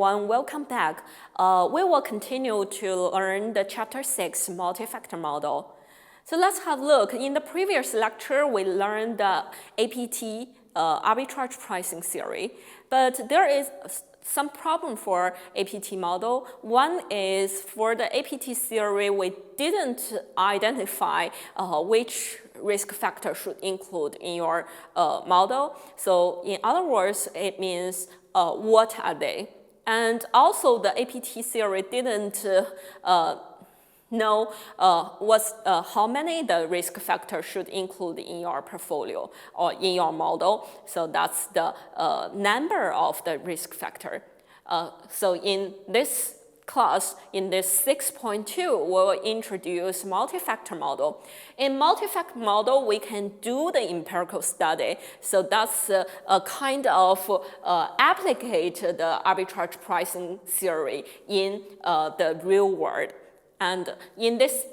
everyone, welcome back. We will continue to learn the chapter 6 multi-factor model. So let's have a look. In the previous lecture, we learned the APT, arbitrage pricing theory, but there is some problem for APT model. One is for the APT theory, we didn't identify which risk factor should include in your model. So in other words, it means what are they? And also the APT theory didn't know how many the risk factor should include in your portfolio or in your model. So that's the number of the risk factor. So in this class, in this 6.2, we will introduce multi-factor model. In multi-factor model, we can do the empirical study. So that's a kind of applicate the arbitrage pricing theory in the real world. And in this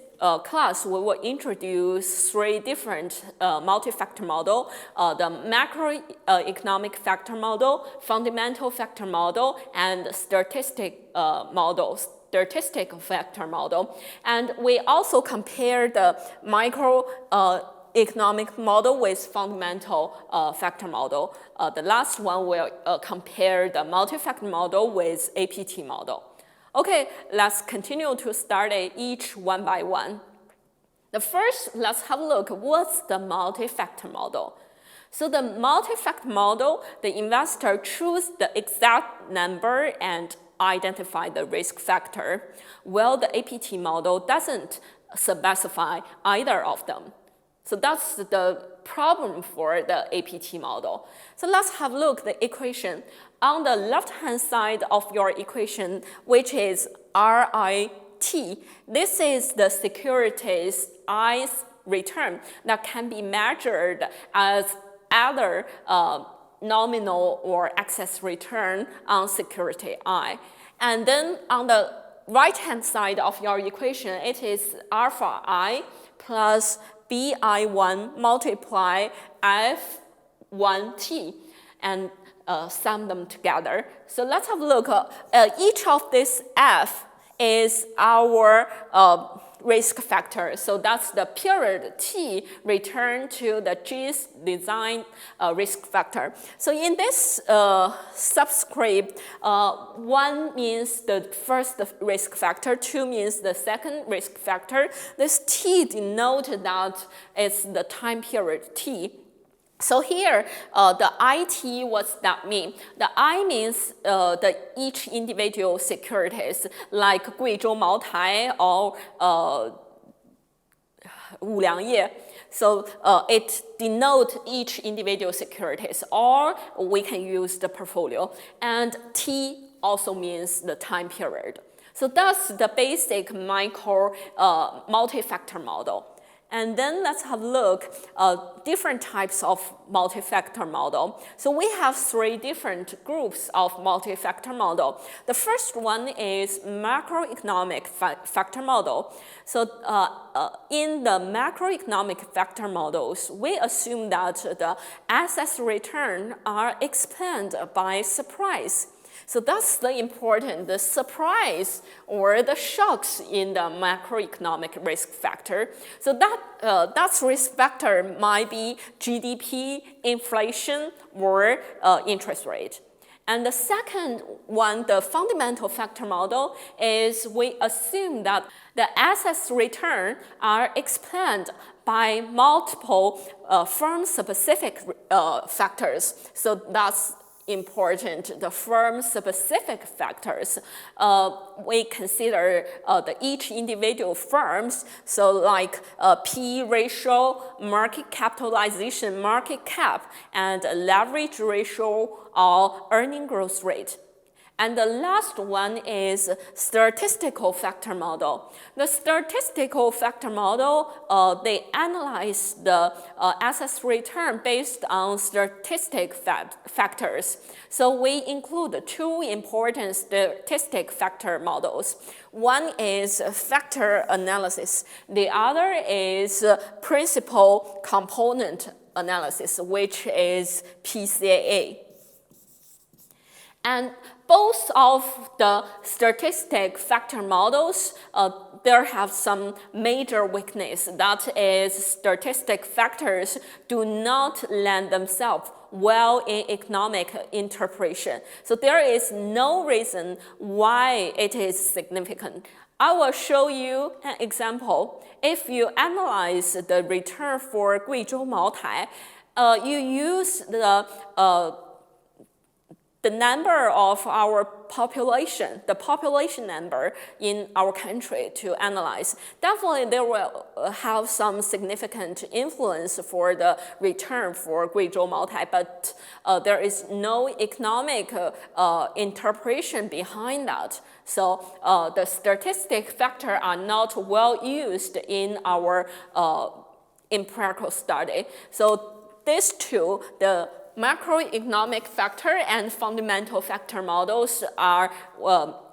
class, we will introduce 3 different multi-factor model, the macroeconomic factor model, fundamental factor model, and statistical factor model. And we also compare the microeconomic model with fundamental factor model. The last one will compare the multi-factor model with APT model. Okay, let's continue to study each one by one. The first, let's have a look, what's the multi-factor model? So the multi-factor model, the investor choose the exact number and identify the risk factor, while the APT model doesn't specify either of them. So that's the problem for the APT model. So let's have a look at the equation. On the left-hand side of your equation, which is RIT, this is the securities I's return that can be measured as either nominal or excess return on security I. And then on the right-hand side of your equation, it is alpha I plus BI1 multiply F1T and sum them together. So let's have a look. Each of this F is our risk factor. So that's the period T return to the G's design risk factor. So in this subscript, 1 means the first risk factor, 2 means the second risk factor. This T denotes that it's the time period T. So here, the IT, what's that mean? The I means each individual securities, like Guizhou Maotai or Wuliangye. So it denotes each individual securities, or we can use the portfolio. And T also means the time period. So that's the basic micro multi-factor model. And then let's have a look at different types of multi-factor model. So we have 3 different groups of multi-factor model. The first one is macroeconomic factor model. So in the macroeconomic factor models, we assume that the assets return are explained by surprise. So that's the important, the surprise or the shocks in the macroeconomic risk factor. So that risk factor might be GDP, inflation, or interest rate. And the second one, the fundamental factor model, is we assume that the assets return are explained by multiple firm-specific factors. So that's important, the firm-specific factors. We consider each individual firms, so like P ratio, market capitalization, market cap, and leverage ratio or earning growth rate. And the last one is statistical factor model. The statistical factor model, they analyze the assets return based on statistic factors. So we include 2 important statistic factor models. One is factor analysis. The other is principal component analysis, which is PCAA. And both of the statistic factor models, there have some major weakness. That is, statistic factors do not lend themselves well in economic interpretation. So there is no reason why it is significant. I will show you an example. If you analyze the return for Guizhou Maotai, you use the number of our population, the population number in our country to analyze. Definitely there will have some significant influence for the return for Guizhou Maotai, but there is no economic interpretation behind that. So the statistic factor are not well used in our empirical study. So these two, the macroeconomic factor and fundamental factor models are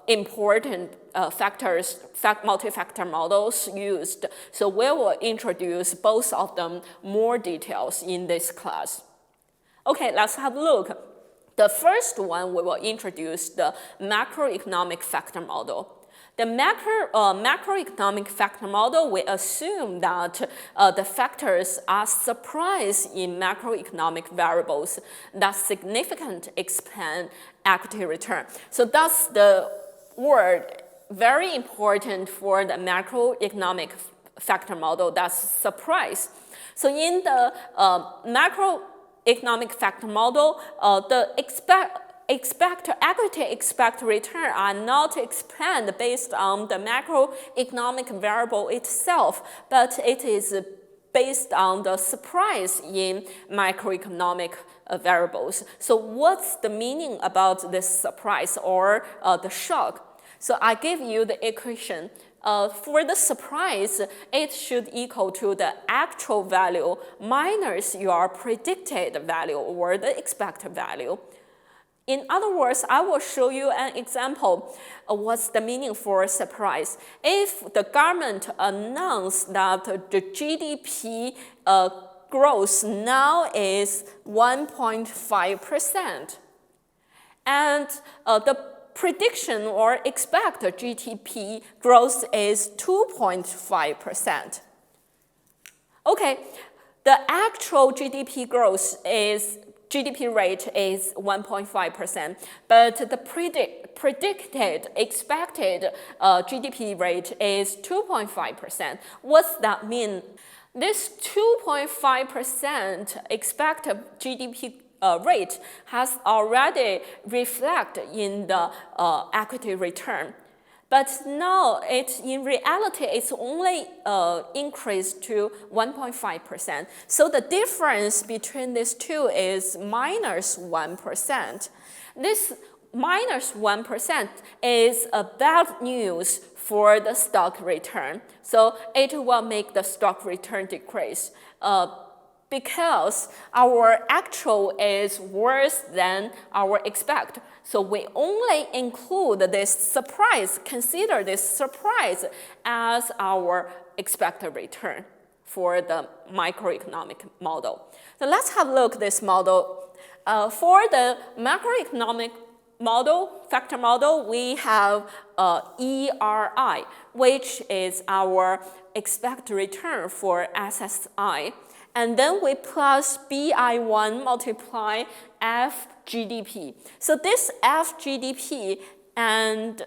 important factors, multi-factor models used. So we will introduce both of them more details in this class. Okay, let's have a look. The first one, we will introduce the macroeconomic factor model. The macroeconomic factor model, we assume that the factors are surprise in macroeconomic variables that significantly expand equity return. So that's the word very important for the macroeconomic factor model, that's surprise. So in the macroeconomic factor model, the expect return are not expand based on the macroeconomic variable itself, but it is based on the surprise in macroeconomic variables. So what's the meaning about this surprise or the shock? So I give you the equation. For the surprise, it should equal to the actual value minus your predicted value or the expected value. In other words, I will show you an example of what's the meaning for surprise. If the government announced that the GDP growth now is 1.5%, and the prediction or expected GDP growth is 2.5%. Okay, the actual GDP rate is 1.5%, but the predicted expected GDP rate is 2.5%. What's that mean? This 2.5% expected GDP rate has already reflected in the equity return. But now, in reality, it's only increased to 1.5%. So the difference between these two is minus 1%. This minus 1% is a bad news for the stock return. So it will make the stock return decrease. Because our actual is worse than our expect. So we only include this surprise, consider this surprise as our expected return for the macroeconomic model. So let's have a look at this model. For the macroeconomic model, factor model, we have ERI, which is our expected return for SSI. And then we plus BI1 multiply FGDP. So this FGDP and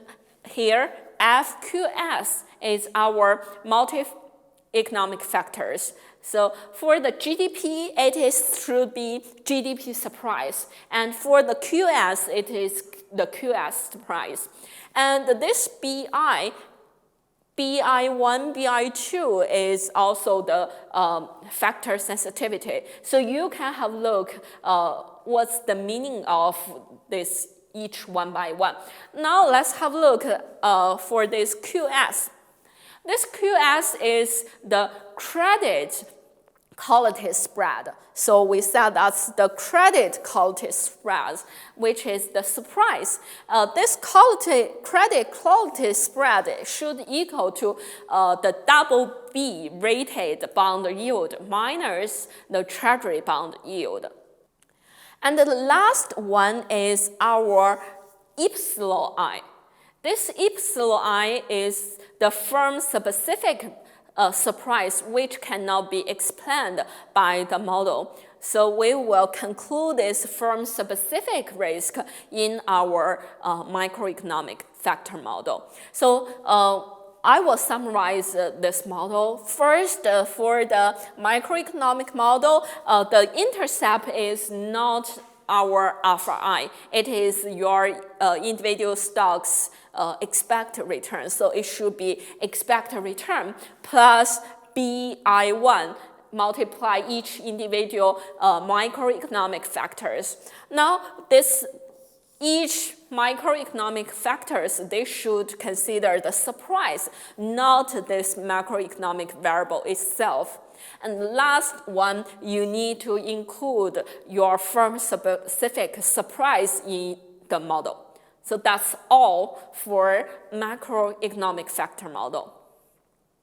here FQS is our multi-economic factors. So for the GDP, it should be GDP surprise. And for the QS, it is the QS surprise. And this BI1, BI2 is also the factor sensitivity. So you can have a look what's the meaning of this each one by one. Now let's have a look for this QS. This QS is the credit quality spread. So we said that's the credit quality spread, which is the surprise. This credit quality spread should equal to the double B rated bond yield minus the treasury bond yield. And the last one is our epsilon I. This epsilon I is the firm-specific surprise which cannot be explained by the model. So we will conclude this firm-specific risk in our macroeconomic factor model. So I will summarize this model. First, for the macroeconomic model, the intercept is not our alpha I. It is your individual stocks expected return. So it should be expected return plus BI1 multiply each individual macroeconomic factors. Now, each macroeconomic factors, they should consider the surprise, not this macroeconomic variable itself. And last one, you need to include your firm-specific surprise in the model. So that's all for macroeconomic factor model.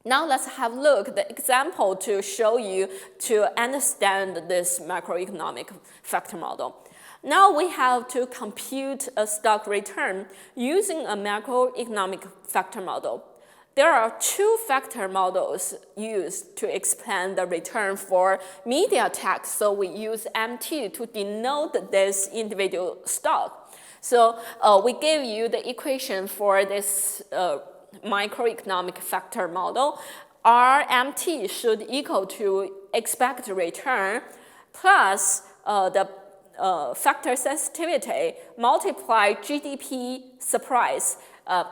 Now let's have a look at the example to show you to understand this macroeconomic factor model. Now we have to compute a stock return using a macroeconomic factor model. There are two factor models used to explain the return for MediaTek. So we use MT to denote this individual stock. So we give you the equation for this macroeconomic factor model. RMT should equal to expected return plus the factor sensitivity multiply GDP surprise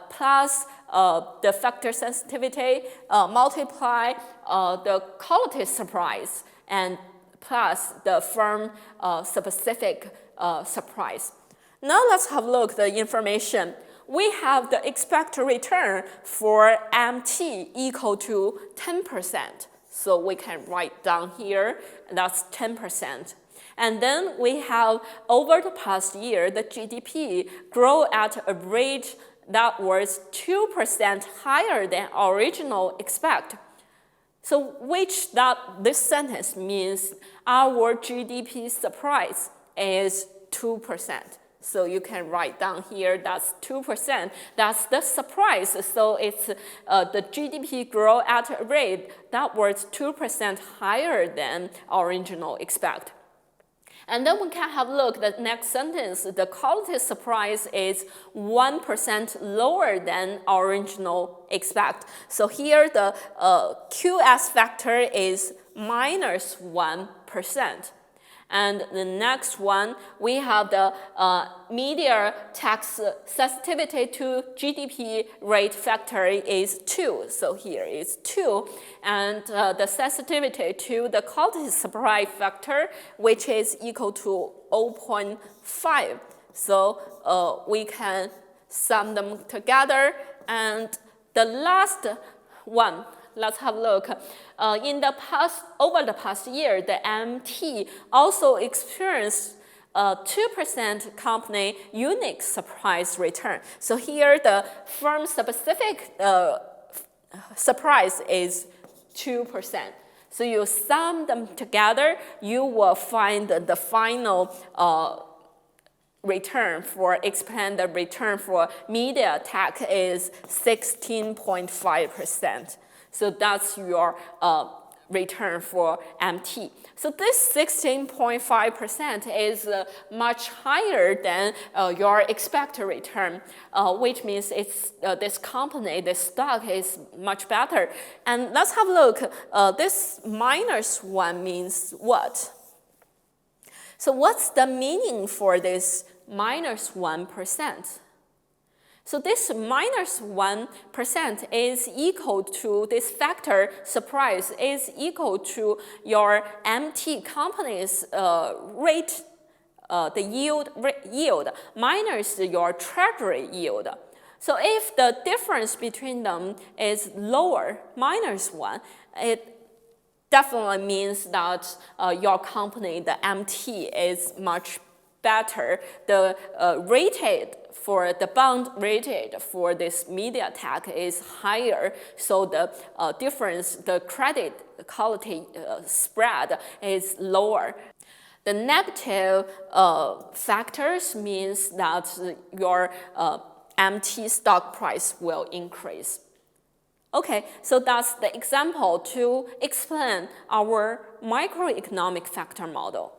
plus the factor sensitivity multiply the quality surprise and plus the firm specific surprise. Now let's have a look at the information. We have the expected return for MT equal to 10%. So we can write down here, that's 10%. And then we have, over the past year, the GDP grow at a rate that was 2% higher than original expect. So this sentence means our GDP surprise is 2%. So you can write down here, that's 2%. That's the surprise. So it's the GDP grow at a rate that was 2% higher than original expect. And then we can have a look at the next sentence. The quality surprise is 1% lower than original expect. So here the QS factor is minus 1%. And the next one, we have the MediaTek sensitivity to GDP rate factor is 2. So here is 2. And the sensitivity to the quality surprise factor, which is equal to 0.5. So we can sum them together. And the last one, let's have a look. Over the past year, the MT also experienced 2% company unique surprise return. So here the firm-specific surprise is 2%. So you sum them together, you will find the final return for expanded return for MediaTek is 16.5%. So that's your return for MT. So this 16.5% is much higher than your expected return, which means it's this company, this stock is much better. And let's have a look. This minus 1 means what? So what's the meaning for this minus 1%? So this minus 1% is equal to this factor surprise is equal to your MT company's rate, the yield minus your treasury yield. So if the difference between them is lower, minus 1, it definitely means that your company, the MT, is much better. The bond rated for this MediaTek is higher, so the difference, the credit quality spread is lower. The negative factors means that your MT stock price will increase. Okay, so that's the example to explain our microeconomic factor model.